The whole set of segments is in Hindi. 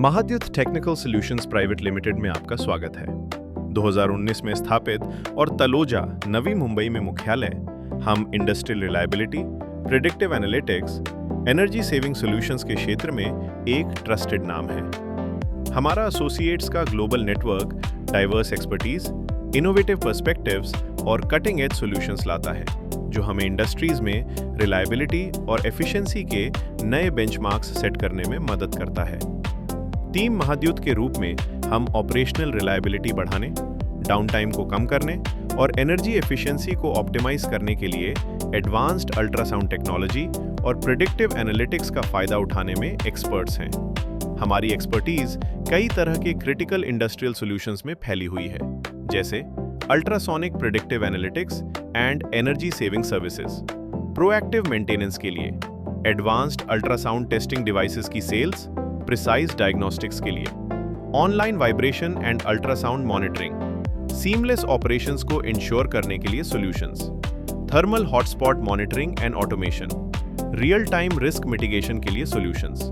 महाद्युत टेक्निकल सॉल्यूशंस प्राइवेट लिमिटेड में आपका स्वागत है। 2019 में स्थापित और तलोजा, नवी मुंबई में मुख्यालय, हम industrial reliability, predictive analytics, energy saving solutions के क्षेत्र में एक ट्रस्टेड नाम है। हमारा एसोसिएट्स का global network diverse expertise, innovative perspectives और कटिंग एज सॉल्यूशंस लाता है, जो हमें इंडस्ट्रीज में रिलायबिलिटी और एफिशिएंसी के नए बेंचमार्क्स सेट करने में मदद करता है। टीम महाद्युत के रूप में हम ऑपरेशनल रिलायबिलिटी बढ़ाने, डाउन टाइम को कम करने और एनर्जी एफिशिएंसी को ऑप्टिमाइज करने के लिए एडवांस्ड अल्ट्रासाउंड टेक्नोलॉजी और प्रेडिक्टिव एनालिटिक्स का फायदा उठाने में एक्सपर्ट्स हैं। हमारी एक्सपर्टीज कई तरह के क्रिटिकल इंडस्ट्रियल सॉल्यूशंस में फैली हुई है, जैसे ultrasonic predictive analytics and energy saving services, proactive maintenance के लिए एडवांस्ड अल्ट्रासाउंड टेस्टिंग डिवाइसेस की सेल्स, प्रिसाइज डायग्नोस्टिक्स के लिए online vibration and ultrasound monitoring, seamless operations को इंश्योर करने के लिए solutions, thermal hotspot monitoring and automation, real time risk mitigation के लिए solutions,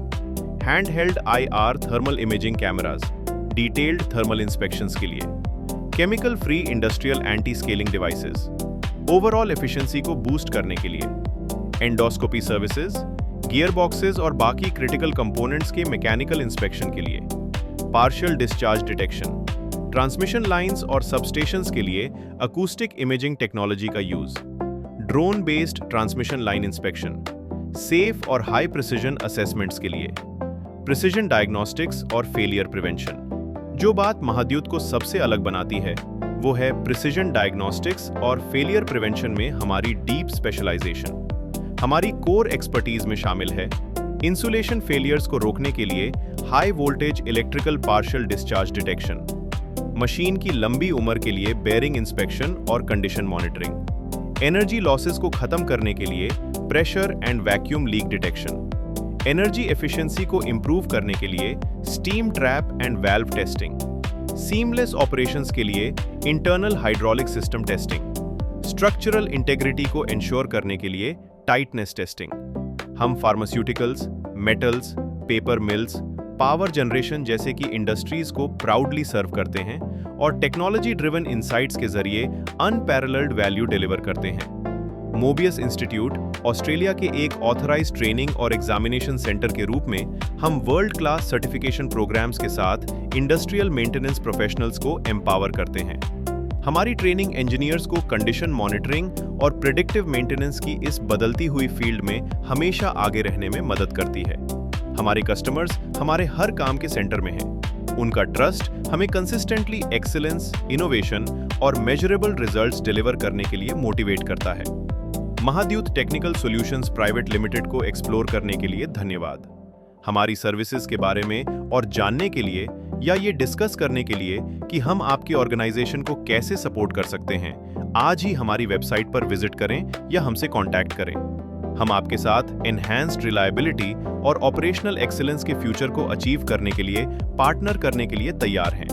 handheld IR thermal imaging cameras, detailed thermal inspections के लिए, chemical free industrial anti scaling devices, overall efficiency को बूस्ट करने के लिए, एंडोस्कोपी सर्विसेज, गियर बॉक्सेस और बाकी क्रिटिकल कंपोनेंट्स के मैकेनिकल इंस्पेक्शन के लिए, partial discharge detection, transmission lines और सबस्टेशंस के लिए अकूस्टिक इमेजिंग टेक्नोलॉजी का use, drone based transmission line inspection, safe और हाई प्रिसिजन असेसमेंट्स के लिए, प्रिसिजन डायग्नोस्टिक्स और फेलियर प्रिवेंशन। जो बात महाद्युत को सबसे अलग बनाती है वो है प्रिसिजन डायग्नोस्टिक्स और फेलियर प्रिवेंशन में हमारी डीप स्पेशलाइजेशन। हमारी कोर एक्सपर्टीज में शामिल है इंसुलेशन फेलियर्स को रोकने के लिए high voltage electrical partial discharge detection, machine की लंबी उम्र के लिए बेयरिंग इंस्पेक्शन और कंडीशन मॉनिटरिंग, एनर्जी लॉसेस को खत्म करने के लिए pressure and vacuum leak detection, energy efficiency को इंप्रूव करने के लिए steam trap and valve testing, seamless operations के लिए internal hydraulic system testing, structural integrity को इंश्योर करने के लिए टाइटनेस टेस्टिंग। हम pharmaceuticals, metals, paper mills, power generation जैसे कि इंडस्ट्रीज को प्राउडली सर्व करते हैं और टेक्नोलॉजी ड्रिवन इनसाइट्स के जरिए अनपैरेलल्ड वैल्यू डिलीवर करते हैं। मोबियस इंस्टीट्यूट, ऑस्ट्रेलिया के एक ऑथराइज्ड ट्रेनिंग और एग्जामिनेशन सेंटर के रूप में हम वर्ल्ड क्लास सर्टिफिकेशन प्रोग्राम्स के साथ इंडस्ट्रियल मेंटेनेंस प्रोफेशनल्स को एम्पावर करते हैं। हमारी ट्रेनिंग इंजीनियर्स को कंडीशन मॉनिटरिंग और प्रेडिक्टिव मेंटेनेंस की इस बदलती हुई फील्ड में हमेशा आगे रहने में मदद करती है। हमारे कस्टमर्स हमारे हर काम के सेंटर में हैं। उनका ट्रस्ट हमें कंसिस्टेंटली एक्सीलेंस, इनोवेशन और मेजरेबल रिजल्ट्स डिलीवर करने के लिए मोटिवेट करता है। महाद्युत टेक्निकल सॉल्यूशंस प्राइवेट लिमिटेड को एक्सप्लोर करने के लिए धन्यवाद। हमारी सर्विसेज के बारे में और जानने के लिए या ये डिस्कस करने के लिए कि हम आपकी ऑर्गेनाइजेशन को कैसे सपोर्ट कर सकते हैं, आज ही हमारी वेबसाइट पर विजिट करें या हमसे कांटेक्ट करें। हम आपके साथ एनहांस्ड रिलायबिलिटी और ऑपरेशनल एक्सीलेंस के फ्यूचर को अचीव करने के लिए पार्टनर करने के लिए तैयार हैं।